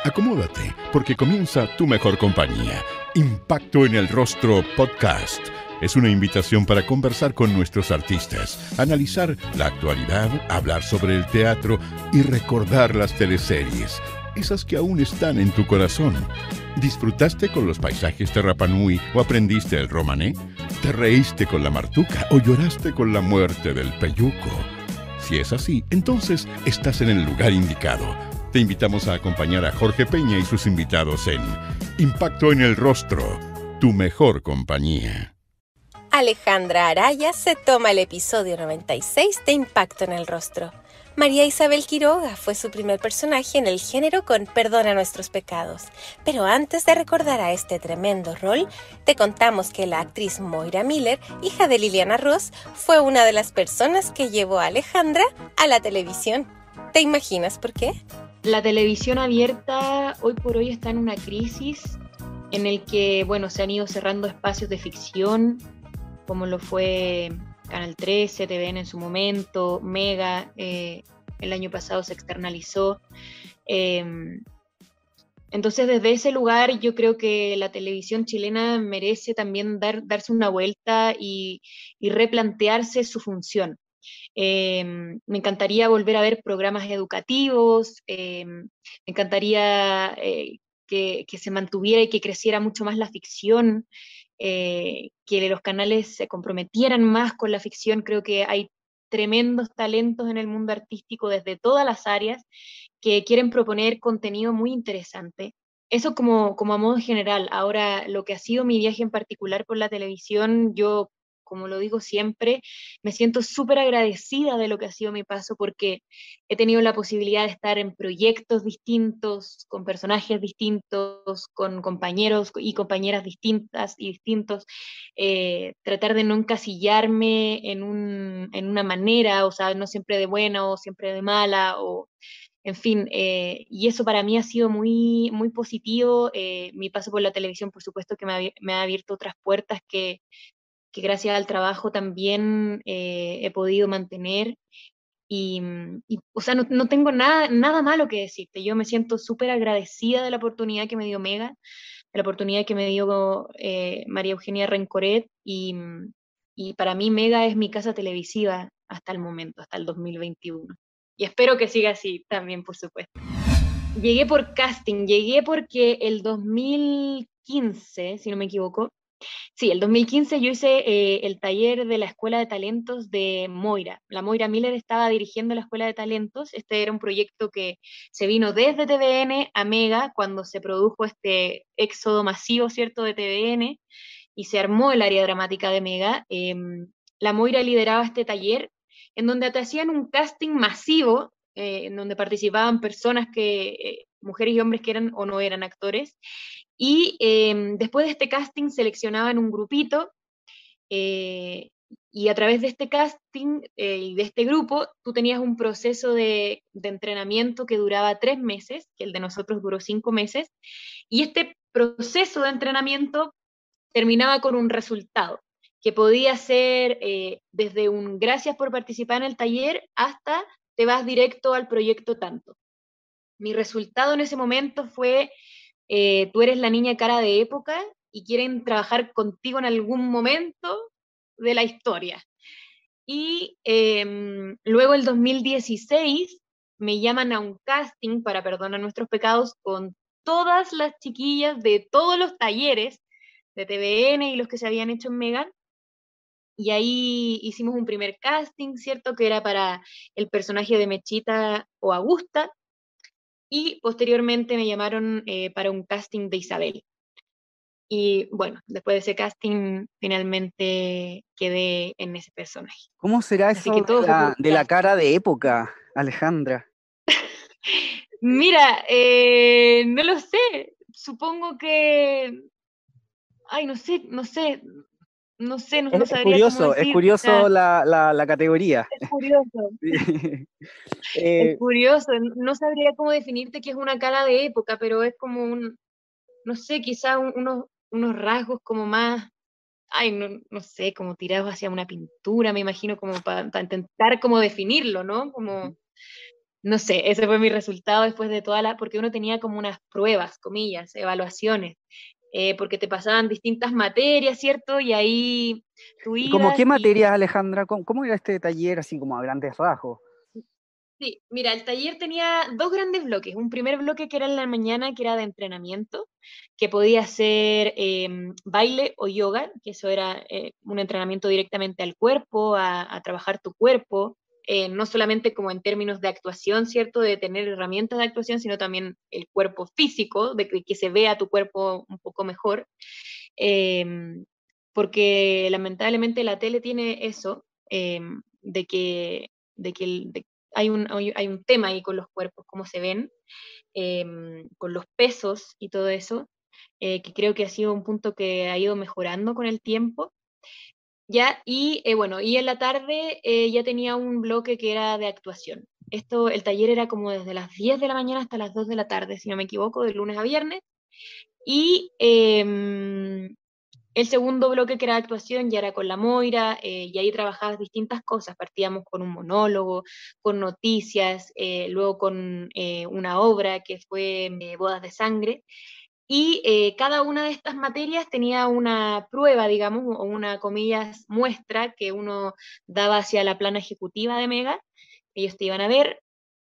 Acomódate, porque comienza Tu Mejor Compañía. Impacto en el Rostro Podcast. Es una invitación para conversar con nuestros artistas, analizar la actualidad, hablar sobre el teatro y recordar las teleseries, esas que aún están en tu corazón. ¿Disfrutaste con los paisajes de Rapa Nui o aprendiste el romané? ¿Te reíste con la martuca o lloraste con la muerte del peyuco? Si es así, entonces estás en el lugar indicado. Te invitamos a acompañar a Jorge Peña y sus invitados en Impacto en el Rostro, Tu Mejor Compañía. Alejandra Araya se toma el episodio 96 de Impacto en el Rostro. María Isabel Quiroga fue su primer personaje en el género con Perdona nuestros pecados. Pero antes de recordar a este tremendo rol, te contamos que la actriz Moira Miller, hija de Liliana Ross, fue una de las personas que llevó a Alejandra a la televisión. ¿Te imaginas por qué? La televisión abierta hoy por hoy está en una crisis en el que, se han ido cerrando espacios de ficción, como lo fue Canal 13, TVN en su momento, Mega, el año pasado se externalizó. Entonces, desde ese lugar, yo creo que la televisión chilena merece también darse una vuelta y replantearse su función. Me encantaría volver a ver programas educativos, me encantaría que se mantuviera y que creciera mucho más la ficción, que los canales se comprometieran más con la ficción. Creo que hay tremendos talentos en el mundo artístico desde todas las áreas que quieren proponer contenido muy interesante. Eso como a modo general. Ahora, lo que ha sido mi viaje en particular por la televisión, yo, como lo digo siempre, me siento súper agradecida de lo que ha sido mi paso, porque he tenido la posibilidad de estar en proyectos distintos, con personajes distintos, con compañeros y compañeras distintas y distintos, tratar de no encasillarme en una manera, o sea, no siempre de buena o siempre de mala, en fin, y eso para mí ha sido muy, muy positivo. Mi paso por la televisión, por supuesto, que me ha abierto otras puertas que gracias al trabajo también he podido mantener. O sea, no tengo nada malo que decirte. Yo me siento súper agradecida de la oportunidad que me dio Mega, de la oportunidad que me dio María Eugenia Rencoret, y para mí Mega es mi casa televisiva hasta el momento, hasta el 2021. Y espero que siga así también, por supuesto. Llegué por casting, llegué porque el 2015, si no me equivoco, sí, el 2015 yo hice el taller de la Escuela de Talentos de Moira. La Moira Miller estaba dirigiendo la Escuela de Talentos. Este era un proyecto que se vino desde TVN a Mega cuando se produjo este éxodo masivo, ¿cierto?, de TVN, y se armó el área dramática de Mega. La Moira lideraba este taller en donde te hacían un casting masivo, en donde participaban personas mujeres y hombres que eran o no eran actores, y después de este casting seleccionaban un grupito, y a través de este casting y de este grupo, tú tenías un proceso de entrenamiento que duraba 3 meses, que el de nosotros duró 5 meses, y este proceso de entrenamiento terminaba con un resultado, que podía ser desde un gracias por participar en el taller hasta te vas directo al proyecto tanto. Mi resultado en ese momento fue tú eres la niña cara de época y quieren trabajar contigo en algún momento de la historia. Y luego el 2016 me llaman a un casting para Perdonar nuestros pecados con todas las chiquillas de todos los talleres de TVN y los que se habían hecho en Mega. Y ahí hicimos un primer casting, ¿cierto? Que era para el personaje de Mechita o Augusta. Y posteriormente me llamaron para un casting de Isabel. Y bueno, después de ese casting finalmente quedé en ese personaje. ¿Cómo será Así eso que todo de la cara de época, Alejandra? Mira, no lo sé. Supongo que... Ay, no sé, no Es sabría cómo curioso, es decir. curioso la categoría. Es curioso. Sí. Es curioso. No sabría cómo definirte que es una cara de época, pero es como no sé, quizá unos rasgos como más, ay, no sé, como tirados hacia una pintura, me imagino, como para intentar como definirlo, ¿no? Como no sé, ese fue mi resultado después de porque uno tenía como unas pruebas, comillas, evaluaciones, porque te pasaban distintas materias, ¿cierto? Y ahí tú ¿Y como ibas qué materias, y... Alejandra? ¿Cómo era este taller así como a grandes rasgos? Sí, mira, el taller tenía dos grandes bloques. Un primer bloque que era en la mañana, que era de entrenamiento, que podía ser baile o yoga, que eso era un entrenamiento directamente al cuerpo, a trabajar tu cuerpo, no solamente como en términos de actuación, ¿cierto? De tener herramientas de actuación, sino también el cuerpo físico, de que se vea tu cuerpo un poco mejor. Em, Porque lamentablemente la tele tiene eso, de que, hay un tema ahí con los cuerpos, cómo se ven, con los pesos y todo eso, que creo que ha sido un punto que ha ido mejorando con el tiempo. Ya, y bueno, y en la tarde ya tenía un bloque que era de actuación. El taller era como desde las 10 de la mañana hasta las 2 de la tarde, si no me equivoco, de lunes a viernes. Y el segundo bloque, que era de actuación, ya era con la Moira, y ahí trabajabas distintas cosas. Partíamos con un monólogo, con noticias, luego con una obra que fue Bodas de Sangre. Y cada una de estas materias tenía una prueba, digamos, o una, comillas, muestra que uno daba hacia la plana ejecutiva de Mega. Ellos te iban a ver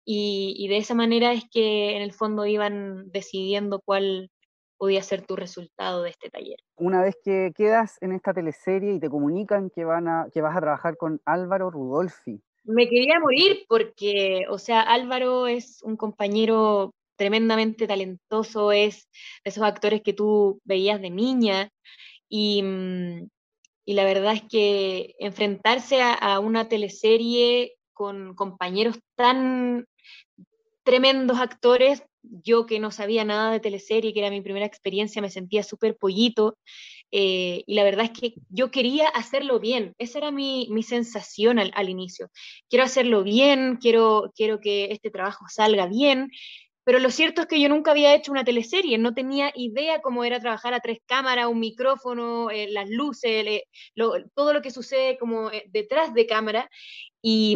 y de esa manera es que en el fondo iban decidiendo cuál podía ser tu resultado de este taller. Una vez que quedas en esta teleserie y te comunican que que vas a trabajar con Álvaro Rudolfi. Me quería morir porque, o sea, Álvaro es un compañero tremendamente talentoso, es de esos actores que tú veías de niña y, y la verdad es que enfrentarse a una teleserie con compañeros tan tremendos actores, yo que no sabía nada de teleserie, que era mi primera experiencia, me sentía súper pollito, y la verdad es que yo quería hacerlo bien, esa era mi sensación al inicio. Quiero hacerlo bien, quiero que este trabajo salga bien, pero lo cierto es que yo nunca había hecho una teleserie, no tenía idea cómo era trabajar a tres cámaras, un micrófono, las luces, todo lo que sucede como detrás de cámara. Y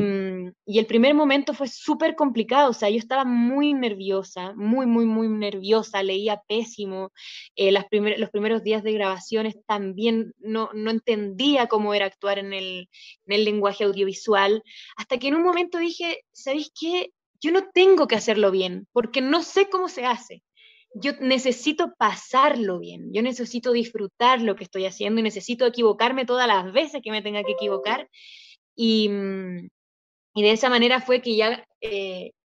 el primer momento fue súper complicado, o sea, yo estaba muy nerviosa, muy nerviosa, leía pésimo, los primeros días de grabaciones también no entendía cómo era actuar en el lenguaje audiovisual, hasta que en un momento dije, ¿sabéis qué? Yo no tengo que hacerlo bien, porque no sé cómo se hace. Yo necesito pasarlo bien, yo necesito disfrutar lo que estoy haciendo y necesito equivocarme todas las veces que me tenga que equivocar. Y, y de esa manera fue que ya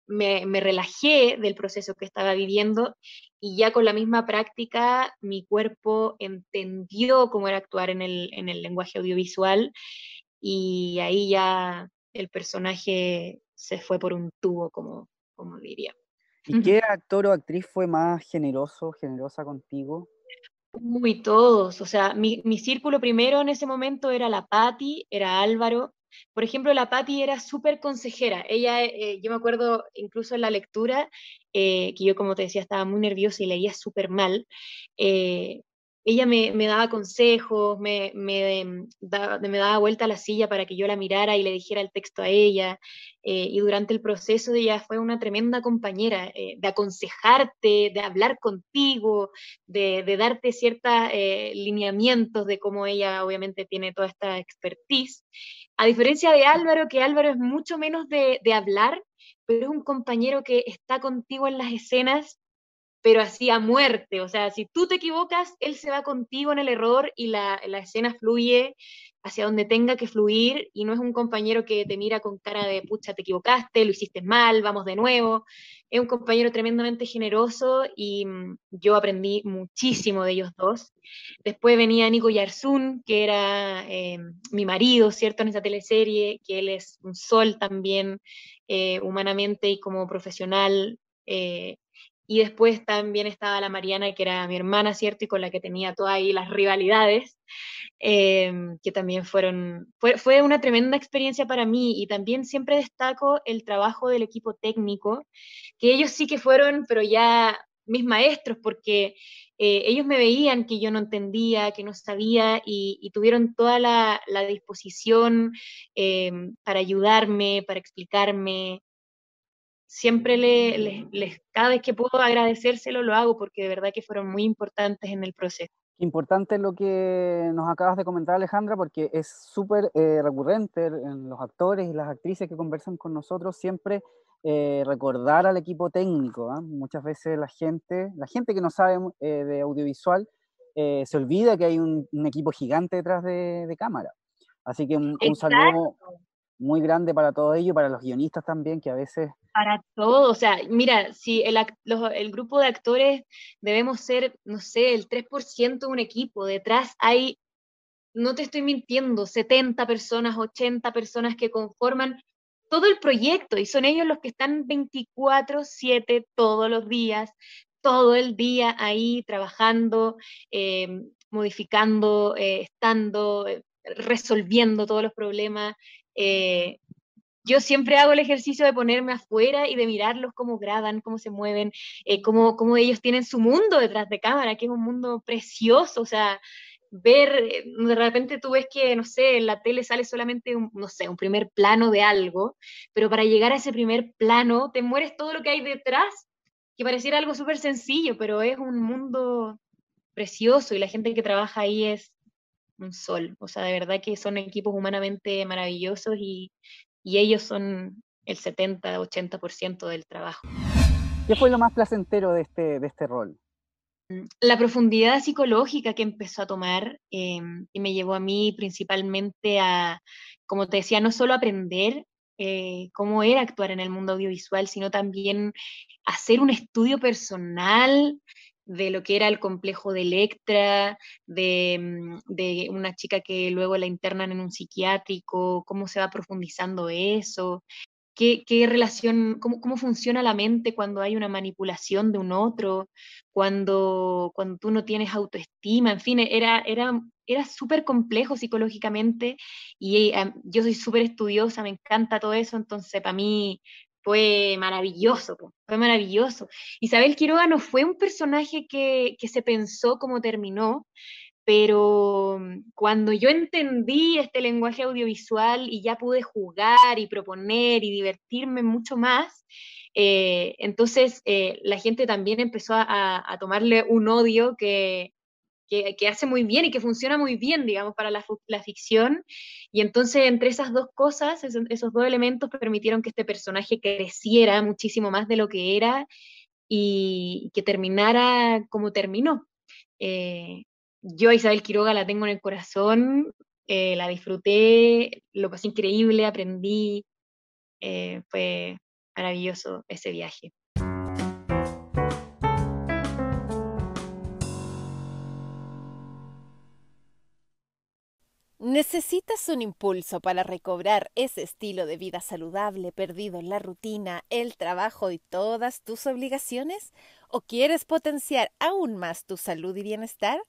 me relajé del proceso que estaba viviendo y ya con la misma práctica mi cuerpo entendió cómo era actuar en el lenguaje audiovisual y ahí ya el personaje se fue por un tubo, como diría. ¿Y qué actor o actriz fue más generoso, generosa contigo? Uy, todos, o sea, mi círculo primero en ese momento era la Patti, era Álvaro. Por ejemplo, la Patti era súper consejera. Ella, yo me acuerdo incluso en la lectura, que yo como te decía estaba muy nerviosa y leía súper mal. eh, Ella me daba consejos, me daba vuelta a la silla para que yo la mirara y le dijera el texto a ella. Y durante el proceso ella fue una tremenda compañera, de aconsejarte, de hablar contigo, de darte ciertos lineamientos de cómo ella obviamente tiene toda esta expertise. A diferencia de Álvaro, que Álvaro es mucho menos de hablar, pero es un compañero que está contigo en las escenas, pero así a muerte. O sea, si tú te equivocas, él se va contigo en el error y la escena fluye hacia donde tenga que fluir y no es un compañero que te mira con cara de pucha, te equivocaste, lo hiciste mal, vamos de nuevo. Es un compañero tremendamente generoso y yo aprendí muchísimo de ellos dos. Después venía Nico Yarsun, que era mi marido, ¿cierto? En esa teleserie, que él es un sol también, humanamente y como profesional. Y después también estaba la Mariana, que era mi hermana, ¿cierto? Y con la que tenía todas ahí las rivalidades, que también fue una tremenda experiencia para mí. Y también siempre destaco el trabajo del equipo técnico, que ellos sí que fueron, pero ya mis maestros, porque ellos me veían que yo no entendía, que no sabía, y tuvieron toda la disposición para ayudarme, para explicarme. siempre cada vez que puedo agradecérselo lo hago porque de verdad que fueron muy importantes en el proceso. Importante lo que nos acabas de comentar, Alejandra, porque es súper recurrente en los actores y las actrices que conversan con nosotros siempre recordar al equipo técnico. Muchas veces la gente que no sabe de audiovisual se olvida que hay un equipo gigante detrás de cámara. Así que un saludo muy grande para todo ello, para los guionistas también, que a veces... Para todo, o sea, mira, si el grupo de actores debemos ser, no sé, el 3% de un equipo, detrás hay, no te estoy mintiendo, 70 personas, 80 personas que conforman todo el proyecto y son ellos los que están 24/7 todos los días, todo el día ahí trabajando, modificando, estando, resolviendo todos los problemas. Yo siempre hago el ejercicio de ponerme afuera y de mirarlos cómo graban, cómo se mueven, cómo ellos tienen su mundo detrás de cámara, que es un mundo precioso, o sea, ver, de repente tú ves que, no sé, en la tele sale solamente no sé, un primer plano de algo, pero para llegar a ese primer plano te mueres todo lo que hay detrás, que pareciera algo súper sencillo, pero es un mundo precioso y la gente que trabaja ahí es un sol, o sea, de verdad que son equipos humanamente maravillosos y ellos son el 70-80% del trabajo. ¿Qué fue lo más placentero de este rol? La profundidad psicológica que empezó a tomar y me llevó a mí principalmente a, como te decía, no solo aprender cómo era actuar en el mundo audiovisual, sino también hacer un estudio personal de lo que era el complejo de Electra, de una chica que luego la internan en un psiquiátrico, cómo se va profundizando eso, qué relación, cómo funciona la mente cuando hay una manipulación de un otro, cuando tú no tienes autoestima, en fin, era súper complejo psicológicamente y yo soy súper estudiosa, me encanta todo eso, entonces para mí fue maravilloso, fue maravilloso. Isabel Quiroga no fue un personaje que se pensó como terminó, pero cuando yo entendí este lenguaje audiovisual y ya pude jugar y proponer y divertirme mucho más, entonces la gente también empezó a tomarle un odio que hace muy bien y que funciona muy bien, digamos, para la ficción. Y entonces entre esas dos cosas, esos dos elementos permitieron que este personaje creciera muchísimo más de lo que era y que terminara como terminó. Eh, yo a Isabel Quiroga la tengo en el corazón, la disfruté, lo pasé increíble, aprendí, fue maravilloso ese viaje. ¿Necesitas un impulso para recobrar ese estilo de vida saludable perdido en la rutina, el trabajo y todas tus obligaciones? ¿O quieres potenciar aún más tu salud y bienestar?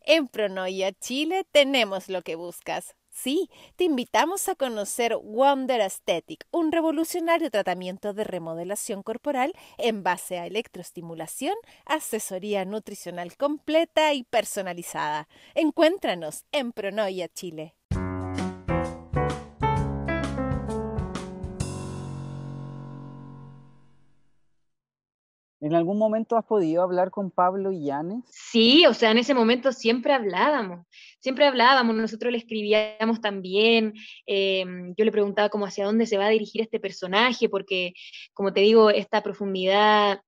En Pronoia Chile tenemos lo que buscas. Sí, te invitamos a conocer Wonder Aesthetic, un revolucionario tratamiento de remodelación corporal en base a electroestimulación, asesoría nutricional completa y personalizada. Encuéntranos en Pronoia Chile. ¿En algún momento has podido hablar con Pablo Illanes? Sí, o sea, en ese momento siempre hablábamos, nosotros le escribíamos también, yo le preguntaba como hacia dónde se va a dirigir este personaje, porque, como te digo, esta profundidad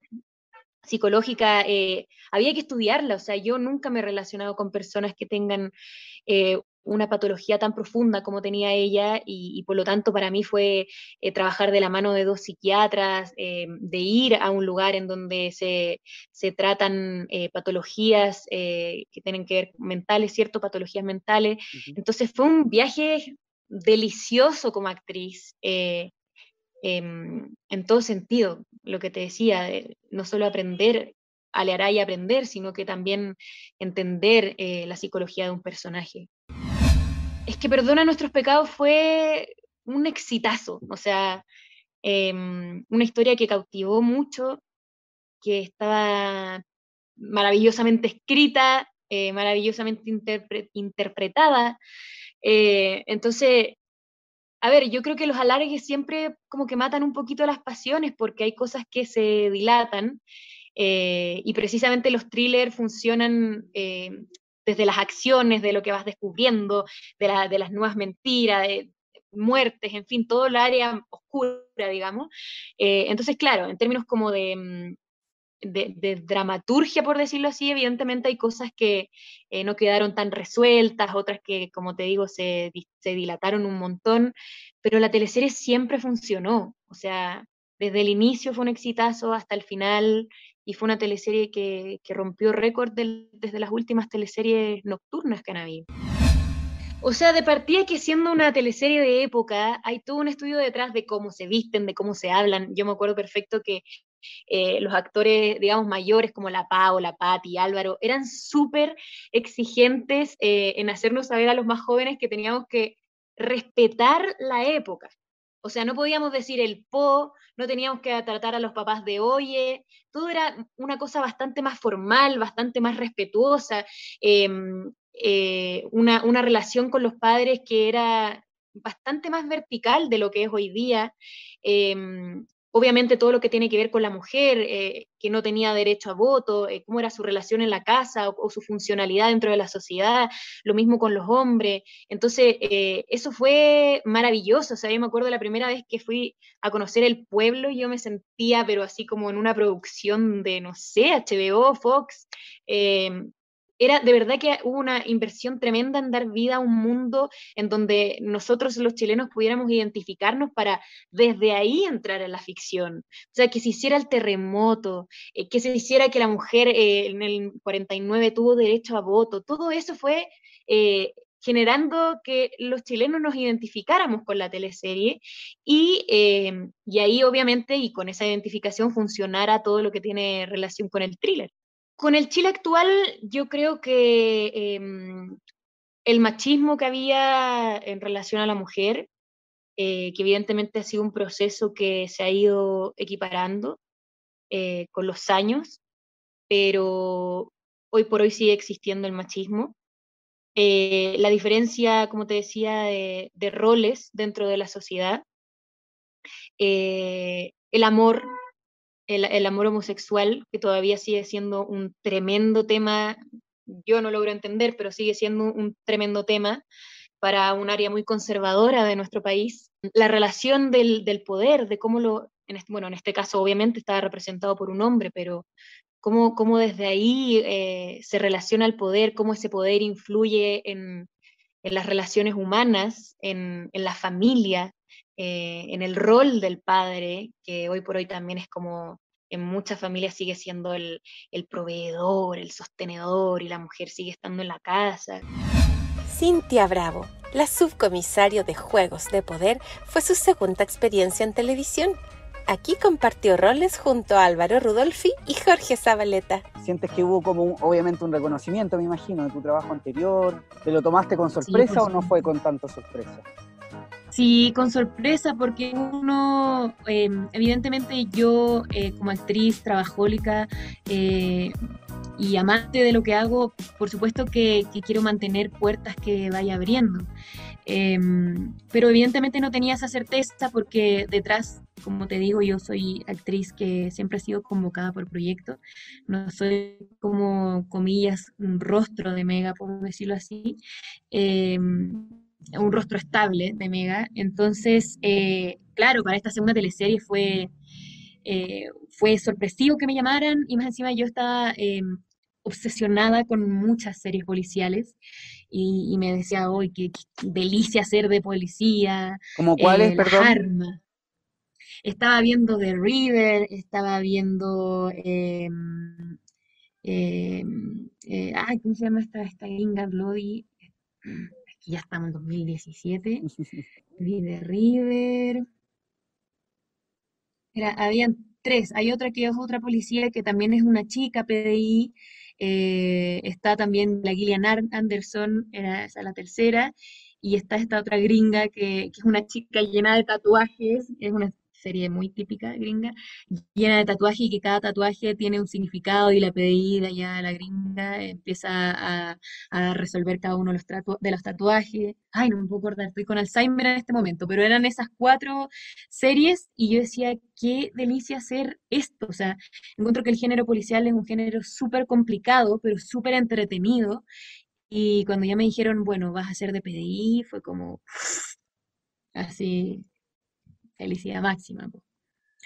psicológica había que estudiarla, o sea, yo nunca me he relacionado con personas que tengan una patología tan profunda como tenía ella y por lo tanto para mí fue trabajar de la mano de dos psiquiatras, de ir a un lugar en donde se tratan patologías que tienen que ver mentales, ¿cierto? Patologías mentales. Uh-huh. Entonces fue un viaje delicioso como actriz. En todo sentido, lo que te decía, no solo aprender, alear y aprender, sino que también entender la psicología de un personaje. Es que Perdona Nuestros Pecados fue un exitazo, o sea, una historia que cautivó mucho, que estaba maravillosamente escrita, maravillosamente interpretada. Entonces, A ver, yo creo que los alargues siempre como que matan un poquito las pasiones porque hay cosas que se dilatan y precisamente los thrillers funcionan desde las acciones, de lo que vas descubriendo, de las nuevas mentiras, de muertes, en fin, todo el área oscura, digamos. Entonces, claro, en términos como de dramaturgia, por decirlo así, evidentemente hay cosas que no quedaron tan resueltas, otras que, como te digo, se dilataron un montón, pero la teleserie siempre funcionó, o sea, desde el inicio fue un exitazo hasta el final, y fue una teleserie que rompió récord desde las últimas teleseries nocturnas que han habido. O sea, de partida que siendo una teleserie de época, hay todo un estudio detrás de cómo se visten, de cómo se hablan. Yo me acuerdo perfecto que los actores, digamos, mayores como la Pau, la Patti, Álvaro, eran súper exigentes en hacernos saber a los más jóvenes que teníamos que respetar la época. O sea, no podíamos decir el po, no teníamos que tratar a los papás de oye, todo era una cosa bastante más formal, bastante más respetuosa, una relación con los padres que era bastante más vertical de lo que es hoy día. Eh, Obviamente todo lo que tiene que ver con la mujer, que no tenía derecho a voto, cómo era su relación en la casa o su funcionalidad dentro de la sociedad, lo mismo con los hombres. Entonces, eso fue maravilloso. O sea, yo me acuerdo la primera vez que fui a conocer el pueblo, yo me sentía, pero así como en una producción de, no sé, HBO, Fox. Era de verdad que hubo una inversión tremenda en dar vida a un mundo en donde nosotros los chilenos pudiéramos identificarnos para desde ahí entrar en la ficción. O sea, que se hiciera el terremoto, que se hiciera que la mujer en el 49 tuvo derecho a voto, todo eso fue generando que los chilenos nos identificáramos con la teleserie y ahí obviamente y con esa identificación funcionara todo lo que tiene relación con el thriller. Con el Chile actual, yo creo que el machismo que había en relación a la mujer, que evidentemente ha sido un proceso que se ha ido equiparando con los años, pero hoy por hoy sigue existiendo el machismo. La diferencia, como te decía, de roles dentro de la sociedad, el amor, el amor homosexual, que todavía sigue siendo un tremendo tema, yo no logro entender, pero sigue siendo un tremendo tema para un área muy conservadora de nuestro país. La relación del poder, de cómo bueno, en este caso obviamente estaba representado por un hombre, pero cómo desde ahí se relaciona el poder, cómo ese poder influye en las relaciones humanas, en la familia, en el rol del padre, que hoy por hoy también es como en muchas familias sigue siendo el proveedor, el sostenedor, y la mujer sigue estando en la casa. Cintia Bravo, la subcomisario de Juegos de Poder, fue su segunda experiencia en televisión. Aquí compartió roles junto a Álvaro Rudolphy y Jorge Zabaleta. ¿Sientes que hubo como obviamente un reconocimiento, me imagino, de tu trabajo anterior? ¿Te lo tomaste con sorpresa o no fue con tanta sorpresa? Sí, con sorpresa, porque uno, evidentemente yo como actriz trabajólica y amante de lo que hago, por supuesto que quiero mantener puertas que vaya abriendo. Pero evidentemente no tenía esa certeza porque detrás, como te digo, yo soy actriz que siempre ha sido convocada por proyectos, no soy como, comillas, un rostro de Mega, por decirlo así, un rostro estable de Mega. Entonces, claro, para esta segunda teleserie fue sorpresivo que me llamaran y más encima yo estaba obsesionada con muchas series policiales y me decía, hoy qué delicia ser de policía, ¿Cómo cuáles, Las perdón? Armas. Estaba viendo The River, estaba viendo, ¿cómo se llama esta gringa Bloody? Aquí ya estamos en 2017. Vi The River. Habían tres. Hay otra que es otra policía que también es una chica PDI. Está también la Gillian Anderson, era esa la tercera. Y está esta otra gringa que es una chica llena de tatuajes. Es una serie muy típica gringa, llena de tatuajes y que cada tatuaje tiene un significado y la PDI de allá de la gringa empieza a resolver cada uno de de los tatuajes. Ay, no me puedo acordar, estoy con Alzheimer en este momento, pero eran esas 4 series y yo decía, qué delicia hacer esto. O sea, encuentro que el género policial es un género súper complicado, pero súper entretenido. Y cuando ya me dijeron, bueno, vas a ser de PDI, fue como así, felicidad máxima, po.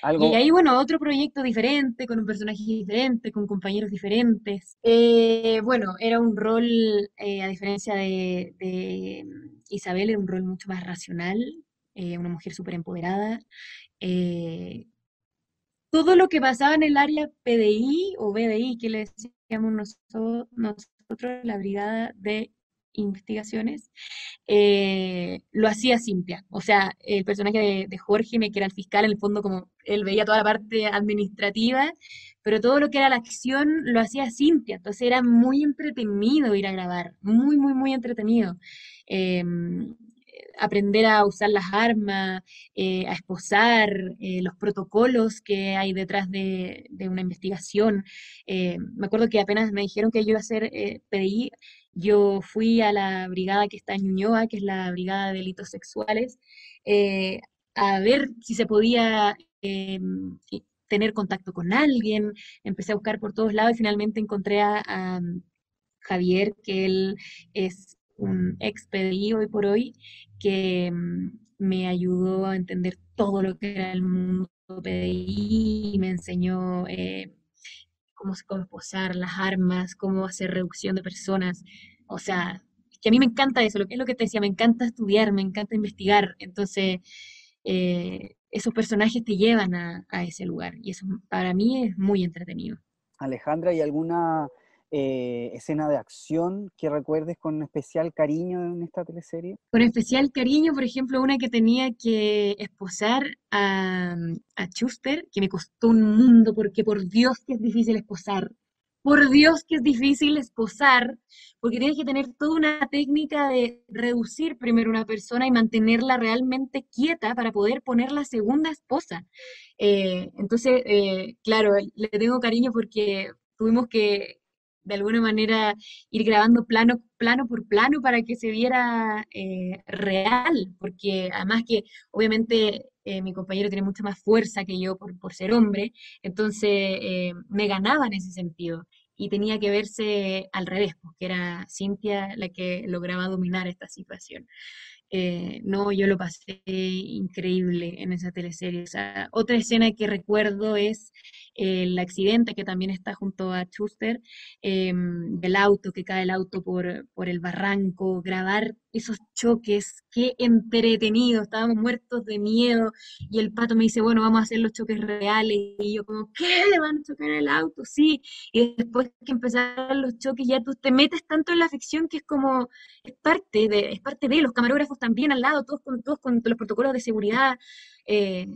Y Algo, ahí, bueno, otro proyecto diferente, con un personaje diferente, con compañeros diferentes. Bueno, era un rol, a diferencia de Isabel, era un rol mucho más racional, una mujer súper empoderada. Eh, Todo lo que pasaba en el área PDI o BDI, que le decíamos nosotros, la Brigada de Investigaciones, lo hacía Cintia. O sea, el personaje de Jorge, que era el fiscal, en el fondo como él veía toda la parte administrativa, pero todo lo que era la acción lo hacía Cintia. Entonces era muy entretenido ir a grabar, muy, muy, muy entretenido. Eh, Aprender a usar las armas, a esposar, los protocolos que hay detrás de una investigación. Me acuerdo que apenas me dijeron que yo iba a hacer PDI, yo fui a la brigada que está en Ñuñoa, que es la Brigada de Delitos Sexuales, eh, a ver si se podía tener contacto con alguien. Empecé a buscar por todos lados y finalmente encontré a Javier, que él es un ex PDI hoy por hoy, que me ayudó a entender todo lo que era el mundo PDI y me enseñó cómo esposar las armas, cómo hacer reducción de personas. O sea, es que a mí me encanta eso, lo que es lo que te decía, me encanta estudiar, me encanta investigar. Entonces, esos personajes te llevan a ese lugar y eso para mí es muy entretenido. Alejandra, ¿y alguna escena de acción que recuerdes con especial cariño en esta teleserie? Con especial cariño, por ejemplo, una que tenía que esposar a Schuster, que me costó un mundo, porque por Dios que es difícil esposar. Por Dios que es difícil esposar, porque tienes que tener toda una técnica de reducir primero una persona y mantenerla realmente quieta para poder poner la segunda esposa. Entonces, claro, le tengo cariño porque tuvimos que, de alguna manera, ir grabando plano por plano para que se viera real, porque además que obviamente mi compañero tiene mucha más fuerza que yo por ser hombre, entonces me ganaba en ese sentido y tenía que verse al revés, porque era Cintia la que lograba dominar esta situación. No, yo lo pasé increíble en esa teleserie. O sea, otra escena que recuerdo es el accidente que también está junto a Schuster, del auto, que cae el auto por el barranco, grabar esos choques, qué entretenido, estábamos muertos de miedo y el pato me dice, bueno, vamos a hacer los choques reales y yo como, ¿qué? ¿Van a chocar el auto? Sí, y después que empezaron los choques ya tú te metes tanto en la ficción que es como es parte de los camarógrafos también al lado, todos con los protocolos de seguridad, eh,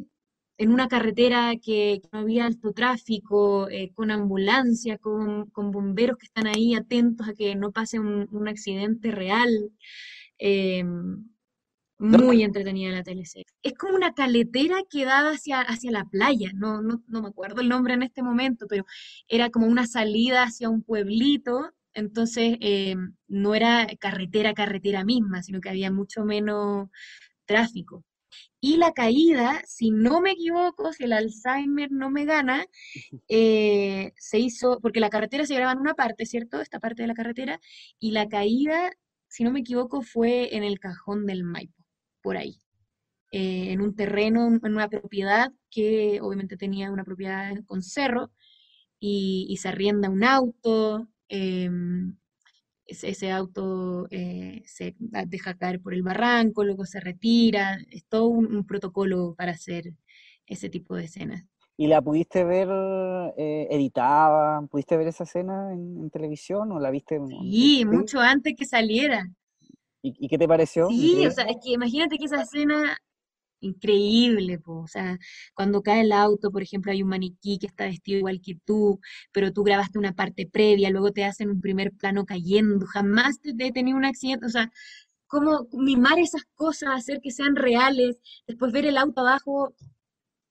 en una carretera que no había alto tráfico, con ambulancia, con bomberos que están ahí atentos a que no pase un accidente real. Eh, Muy entretenida la teleserie. Es como una caletera que daba hacia la playa, no me acuerdo el nombre en este momento, pero era como una salida hacia un pueblito, entonces no era carretera misma, sino que había mucho menos tráfico. Y la caída, si no me equivoco, si el Alzheimer no me gana, se hizo, porque la carretera se graba en una parte, ¿cierto? Esta parte de la carretera, y la caída, si no me equivoco, fue en el Cajón del Maipo, por ahí, en un terreno, en una propiedad que obviamente tenía una propiedad con cerro, y se arrienda un auto, ese auto se deja caer por el barranco, luego se retira, es todo un protocolo para hacer ese tipo de escenas. ¿Y la pudiste ver editada? ¿Pudiste ver esa escena en televisión o la viste en Sí, stream? mucho antes que saliera. ¿Y qué te pareció? Sí, o ¿Increíble? sea, es que imagínate que esa escena increíble, po. O sea, cuando cae el auto, por ejemplo, hay un maniquí que está vestido igual que tú, pero tú grabaste una parte previa, luego te hacen un primer plano cayendo, jamás te he tenido un accidente, o sea, cómo mimar esas cosas, hacer que sean reales, después ver el auto abajo,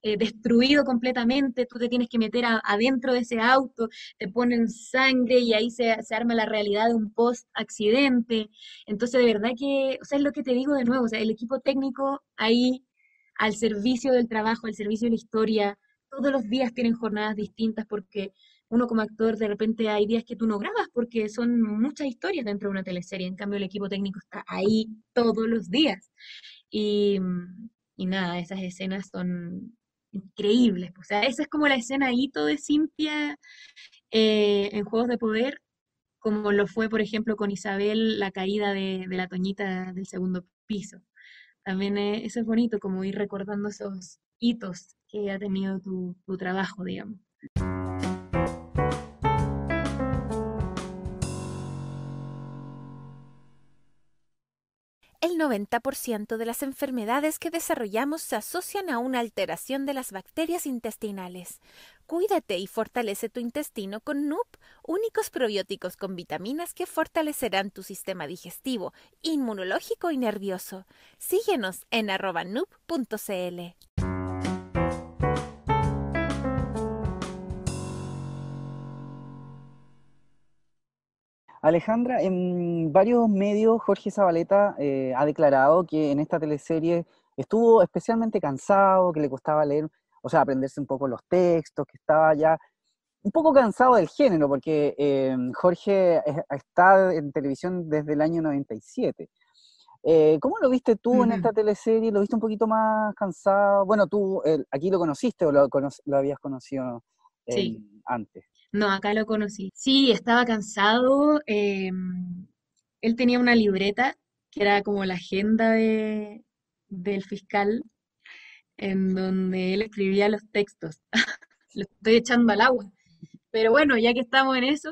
destruido completamente, tú te tienes que meter adentro de ese auto, te ponen sangre y ahí se arma la realidad de un post-accidente. Entonces, de verdad que, o sea, es lo que te digo de nuevo, o sea, el equipo técnico ahí al servicio del trabajo, al servicio de la historia, todos los días tienen jornadas distintas porque uno como actor de repente hay días que tú no grabas porque son muchas historias dentro de una teleserie, en cambio el equipo técnico está ahí todos los días. Y, y nada, esas escenas son increíbles. O sea, esa es como la escena hito de Cynthia en Juegos de Poder, como lo fue, por ejemplo, con Isabel, la caída de la Toñita del segundo piso. También eso es bonito, como ir recordando esos hitos que ha tenido tu trabajo, digamos. El 90% de las enfermedades que desarrollamos se asocian a una alteración de las bacterias intestinales. Cuídate y fortalece tu intestino con NUP, únicos probióticos con vitaminas que fortalecerán tu sistema digestivo, inmunológico y nervioso. Síguenos en @nup.cl. Alejandra, en varios medios Jorge Zabaleta ha declarado que en esta teleserie estuvo especialmente cansado, que le costaba leer, o sea, aprenderse un poco los textos, que estaba ya un poco cansado del género, porque Jorge está en televisión desde el año 97. ¿Cómo lo viste tú en esta teleserie? ¿Lo viste un poquito más cansado? Bueno, tú aquí lo conociste o lo habías conocido Sí, antes. no, acá lo conocí. Sí, estaba cansado. Él tenía una libreta que era como la agenda del fiscal, en donde él escribía los textos. Lo estoy echando al agua. Pero bueno, ya que estamos en eso,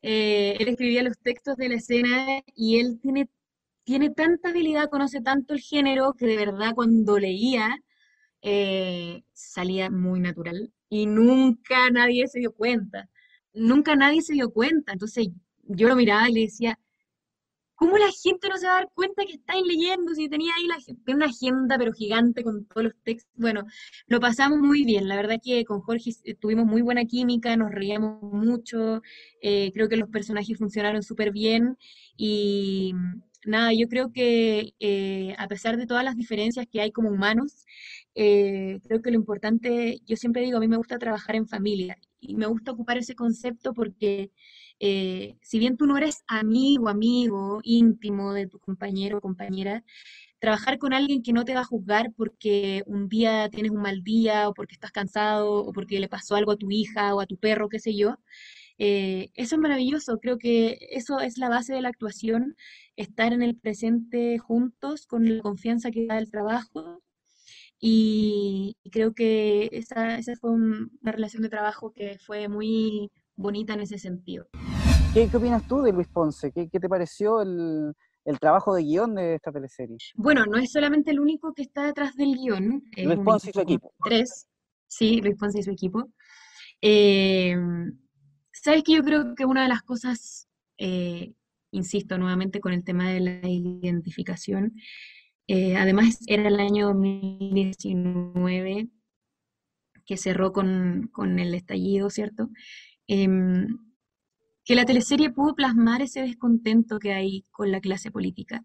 él escribía los textos de la escena y él tiene tanta habilidad, conoce tanto el género, que de verdad cuando leía salía muy natural y nunca nadie se dio cuenta. Nunca nadie se dio cuenta. Entonces yo lo miraba y le decía, ¿cómo la gente no se va a dar cuenta que estáis leyendo? Si tenía ahí una agenda pero gigante con todos los textos. Bueno, lo pasamos muy bien. La verdad que con Jorge tuvimos muy buena química, nos reíamos mucho, creo que los personajes funcionaron súper bien y nada, yo creo que a pesar de todas las diferencias que hay como humanos, creo que lo importante, yo siempre digo, a mí me gusta trabajar en familia y me gusta ocupar ese concepto porque si bien tú no eres amigo íntimo de tu compañero o compañera, trabajar con alguien que no te va a juzgar porque un día tienes un mal día o porque estás cansado o porque le pasó algo a tu hija o a tu perro, qué sé yo, eso es maravilloso. Creo que eso es la base de la actuación, estar en el presente juntos con la confianza que da el trabajo. Y creo que esa fue una relación de trabajo que fue muy bonita en ese sentido. ¿Qué opinas tú de Luis Ponce? ¿Qué te pareció el trabajo de guión de esta teleserie? Bueno, no es solamente el único que está detrás del guión, es Luis un Ponce y su equipo como equipo. tres, sí, Luis Ponce y su equipo. Eh, Sabes que yo creo que una de las cosas, eh, insisto nuevamente con el tema de la identificación, además era el año 2019 que cerró con el estallido, ¿cierto? Em, que la teleserie pudo plasmar ese descontento que hay con la clase política.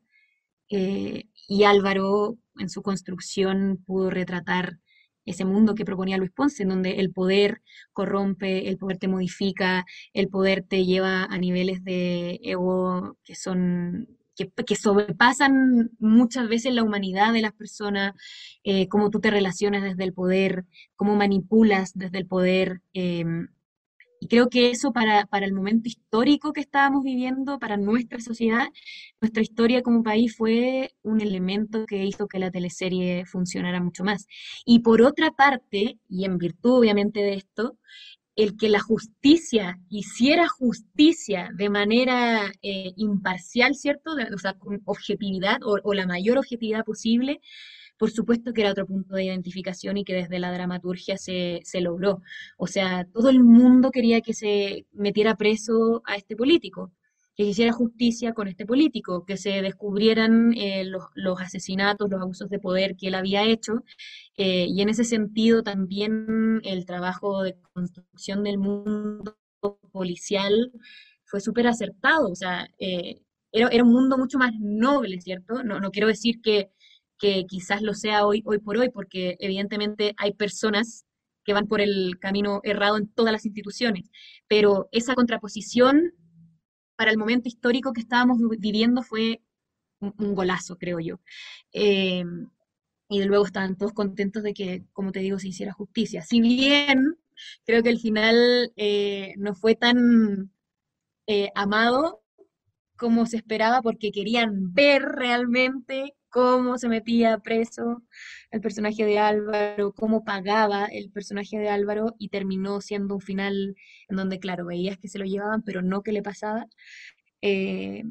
Y Álvaro, en su construcción, pudo retratar ese mundo que proponía Luis Ponce, en donde el poder corrompe, el poder te modifica, el poder te lleva a niveles de ego que sobrepasan muchas veces la humanidad de las personas, cómo tú te relacionas desde el poder, cómo manipulas desde el poder. Y creo que eso para el momento histórico que estábamos viviendo, para nuestra sociedad, nuestra historia como país fue un elemento que hizo que la teleserie funcionara mucho más. Y por otra parte, y en virtud obviamente de esto, el que la justicia hiciera justicia de manera imparcial, ¿cierto? O sea, con objetividad o la mayor objetividad posible, por supuesto que era otro punto de identificación y que desde la dramaturgia se logró. O sea, todo el mundo quería que se metiera preso a este político. que se hiciera justicia con este político, que se descubrieran los asesinatos, los abusos de poder que él había hecho, y en ese sentido también el trabajo de construcción del mundo policial fue súper acertado, o sea, era un mundo mucho más noble, ¿cierto? No quiero decir que quizás lo sea hoy por hoy, porque evidentemente hay personas que van por el camino errado en todas las instituciones, pero esa contraposición para el momento histórico que estábamos viviendo fue un golazo, creo yo. Eh, y de luego estaban todos contentos de que, como te digo, se hiciera justicia. Si bien creo que el final no fue tan amado como se esperaba, porque querían ver realmente cómo se metía preso el personaje de Álvaro, cómo pagaba el personaje de Álvaro, y terminó siendo un final en donde, claro, veías que se lo llevaban, pero no que le pasaba. eh,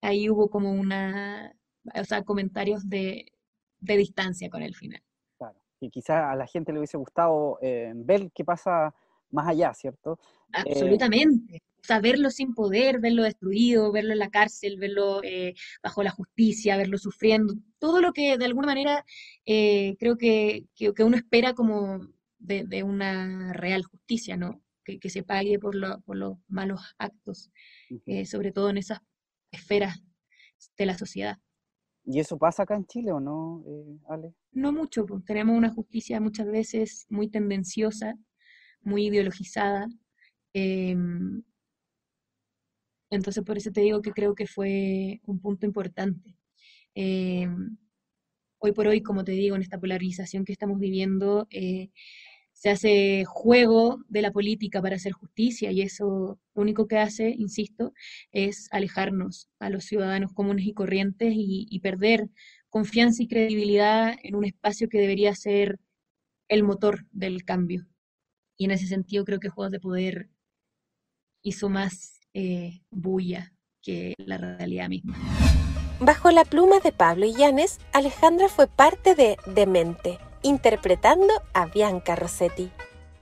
Ahí hubo como o sea, comentarios de distancia con el final. Claro, y quizás a la gente le hubiese gustado ver qué pasa más allá, ¿cierto? Eh, Absolutamente. O sea, verlo sin poder, verlo destruido, verlo en la cárcel, verlo bajo la justicia, verlo sufriendo, todo lo que de alguna manera creo que uno espera como de una real justicia, ¿no? Que se pague por los malos actos, Ujú. sobre todo en esas esferas de la sociedad. ¿Y eso pasa acá en Chile o no, Ale? No mucho, pues tenemos una justicia muchas veces muy tendenciosa, muy ideologizada. em, entonces por eso te digo que creo que fue un punto importante. Em, Hoy por hoy, como te digo, en esta polarización que estamos viviendo, se hace juego de la política para hacer justicia, y eso lo único que hace, insisto, es alejarnos a los ciudadanos comunes y corrientes, y perder confianza y credibilidad en un espacio que debería ser el motor del cambio. Y en ese sentido creo que Juegos de Poder hizo más bulla que la realidad misma. Bajo la pluma de Pablo Illanes, Alejandra fue parte de Demente, interpretando a Bianca Rossetti.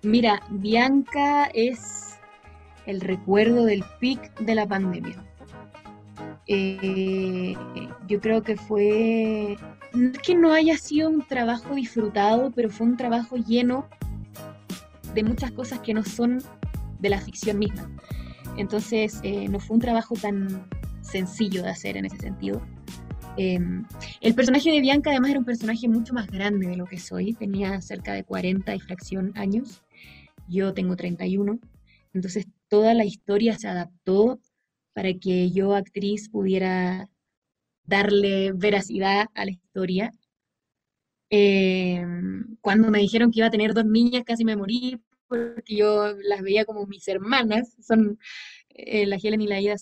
Mira, Bianca es el recuerdo del pic de la pandemia. Yo creo que no es que no haya sido un trabajo disfrutado, pero fue un trabajo lleno de muchas cosas que no son de la ficción misma. Entonces, no fue un trabajo tan sencillo de hacer en ese sentido. El personaje de Bianca además era un personaje mucho más grande de lo que soy, tenía cerca de 40 y fracción años, yo tengo 31, entonces toda la historia se adaptó para que yo, actriz, pudiera darle veracidad a la historia. Cuando me dijeron que iba a tener dos niñas casi me morí, porque yo las veía como mis hermanas, la Helen y la Ida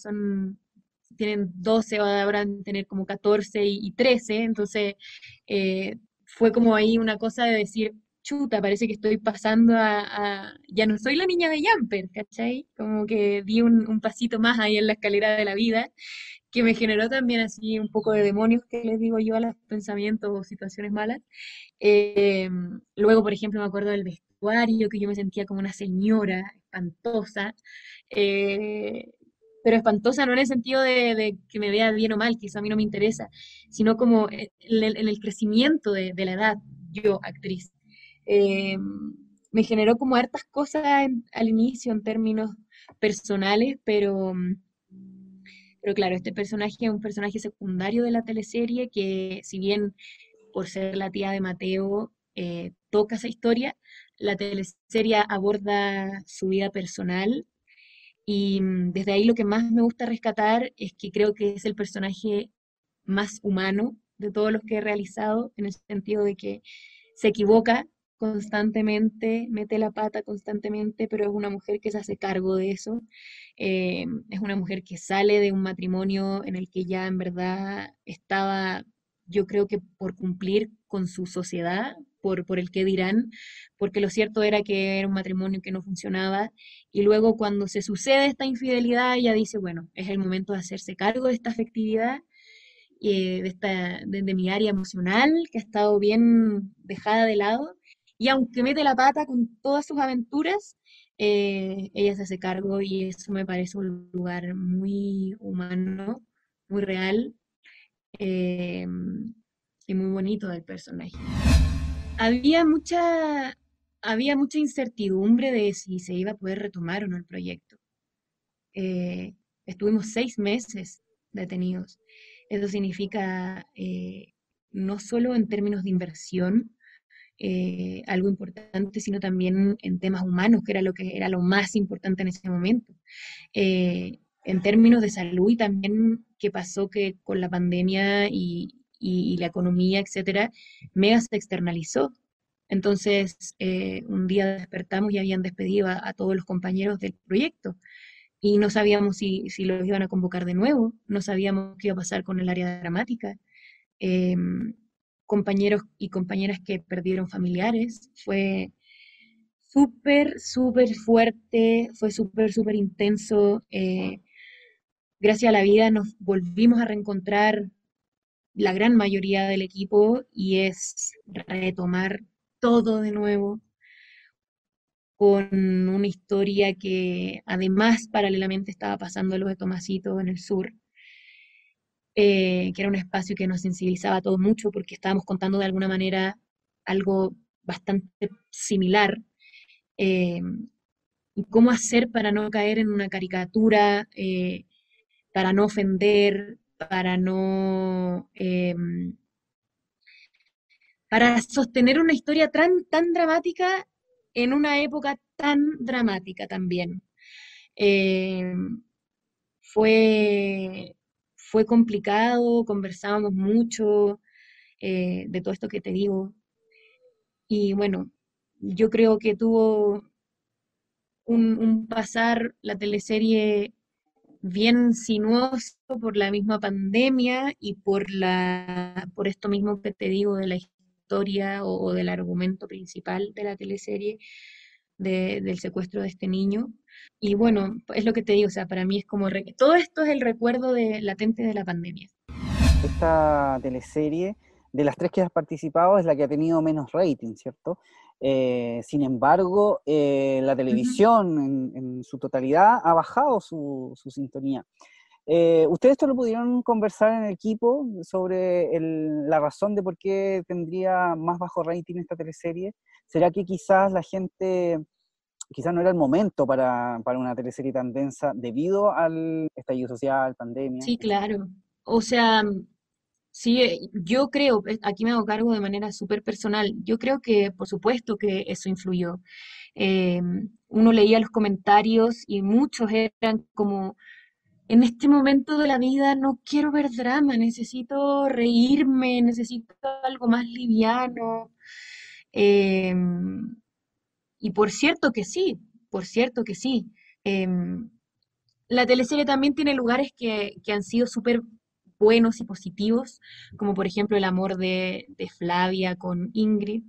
tienen 12, ahora van a tener como 14 y 13, entonces fue como ahí una cosa de decir, chuta, parece que estoy pasando ya no soy la niña de Jumper, ¿cachai? Como que di un pasito más ahí en la escalera de la vida, que me generó también así un poco de demonios que les digo yo a los pensamientos o situaciones malas. Eh, Luego, por ejemplo, me acuerdo del vestuario, que yo me sentía como una señora espantosa, eh, pero espantosa no en el sentido de que me vea bien o mal, que eso a mí no me interesa, sino como en el crecimiento de la edad, yo, actriz. Eh, Me generó como hartas cosas al inicio en términos personales, pero claro, este personaje es un personaje secundario de la teleserie que, si bien por ser la tía de Mateo, toca esa historia, la teleserie aborda su vida personal, y desde ahí lo que más me gusta rescatar es que creo que es el personaje más humano de todos los que he realizado, en el sentido de que se equivoca constantemente, mete la pata constantemente, pero es una mujer que se hace cargo de eso. Es una mujer que sale de un matrimonio en el que ya en verdad estaba, yo creo que por cumplir con su sociedad, por el que dirán, porque lo cierto era que era un matrimonio que no funcionaba, y luego cuando se sucede esta infidelidad, ella dice, bueno, es el momento de hacerse cargo de esta afectividad, de mi área emocional, que ha estado bien dejada de lado, y aunque mete la pata con todas sus aventuras, ella se hace cargo y eso me parece un lugar muy humano, muy real, eh, y muy bonito del personaje. Había mucha, había mucha incertidumbre de si se iba a poder retomar o no el proyecto. Eh, Estuvimos 6 meses detenidos. Eso significa no solo en términos de inversión, algo importante, sino también en temas humanos, que era lo más importante en ese momento. En términos de salud y también qué pasó que con la pandemia y la economía, etcétera, Mega se externalizó. Entonces, un día despertamos y habían despedido a todos los compañeros del proyecto y no sabíamos si los iban a convocar de nuevo, no sabíamos qué iba a pasar con el área dramática. Eh, Compañeros y compañeras que perdieron familiares, fue súper, súper fuerte, fue súper, súper intenso. Gracias a la vida nos volvimos a reencontrar la gran mayoría del equipo y es retomar todo de nuevo con una historia que además paralelamente estaba pasando lo de Tomasito en el sur, que era un espacio que nos sensibilizaba a todos mucho porque estábamos contando de alguna manera algo bastante similar. eh, y cómo hacer para no caer en una caricatura, para no ofender, para sostener una historia tan dramática en una época tan dramática también. Eh, fue, Fue complicado, conversábamos mucho de todo esto que te digo. Y bueno, yo creo que tuvo un pasar la teleserie bien sinuoso por la misma pandemia y por esto mismo que te digo de la historia o del argumento principal de la teleserie del secuestro de este niño. Y bueno, es lo que te digo, o sea, para mí es como todo esto es el recuerdo latente de la pandemia. Esta teleserie, de las tres que has participado, es la que ha tenido menos rating, ¿cierto? Sin embargo, la Ujú. televisión en su totalidad ha bajado su sintonía. ¿Ustedes esto lo pudieron conversar en el equipo sobre la razón de por qué tendría más bajo rating esta teleserie? ¿Será que quizás la gente, quizás no era el momento para una teleserie tan densa debido al estallido social, pandemia, Sí, etcétera? claro. O sea, sí, yo creo, aquí me hago cargo de manera súper personal, yo creo que por supuesto que eso influyó. Eh, Uno leía los comentarios y muchos eran como, en este momento de la vida no quiero ver drama, necesito reírme, necesito algo más liviano. Eh, y por cierto que sí, por cierto que sí. Eh, la teleserie también tiene lugares que han sido súper buenos y positivos, como por ejemplo el amor de Flavia con Ingrid,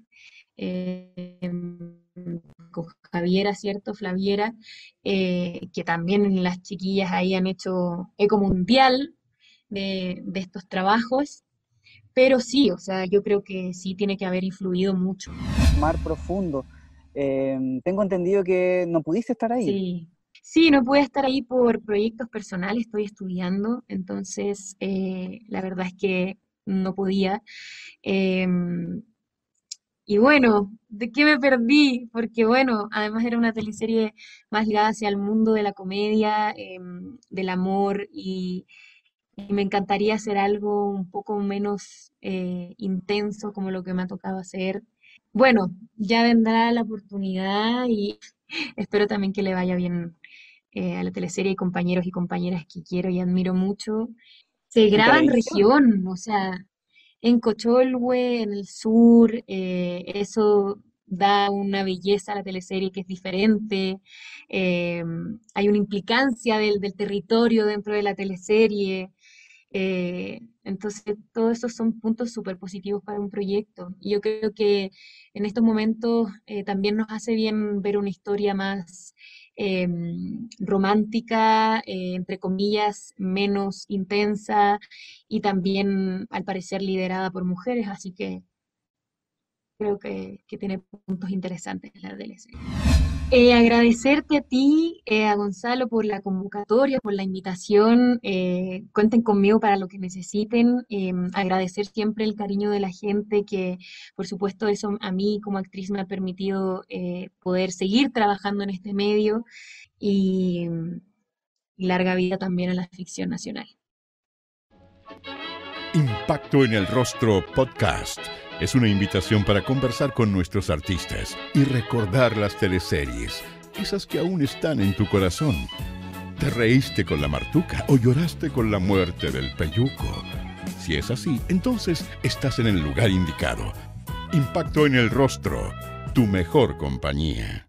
eh, con Javiera, ¿cierto? Flaviera, que también las chiquillas ahí han hecho eco mundial de estos trabajos, pero sí, o sea, yo creo que sí tiene que haber influido mucho. Mar profundo. Tengo entendido que no pudiste estar ahí. Sí, sí, no pude estar ahí por proyectos personales, estoy estudiando, entonces la verdad es que no podía. Em, y bueno, ¿de qué me perdí? Porque bueno, además era una teleserie más ligada hacia el mundo de la comedia, del amor, y me encantaría hacer algo un poco menos intenso como lo que me ha tocado hacer. Bueno, ya vendrá la oportunidad y espero también que le vaya bien a la teleserie y compañeros y compañeras que quiero y admiro mucho. Se En graba en televisión. región, o sea, en Cocholhue, en el sur, eso da una belleza a la teleserie que es diferente. eh, Hay una implicancia del territorio dentro de la teleserie. Entonces, todos esos son puntos súper positivos para un proyecto. Y yo creo que en estos momentos también nos hace bien ver una historia más eh, romántica, entre comillas, menos intensa y también, al parecer, liderada por mujeres. Así que creo que tiene puntos interesantes la DLC. Agradecerte a ti, a Gonzalo, por la convocatoria, por la invitación. Cuenten conmigo para lo que necesiten. Agradecer siempre el cariño de la gente, que por supuesto eso a mí como actriz me ha permitido poder seguir trabajando en este medio y, y larga vida también a la ficción nacional. Impacto en el Rostro Podcast es una invitación para conversar con nuestros artistas y recordar las teleseries, esas que aún están en tu corazón. ¿Te reíste con la Martuca o lloraste con la muerte del Peyuco? Si es así, entonces estás en el lugar indicado. Impacto en el Rostro, tu mejor compañía.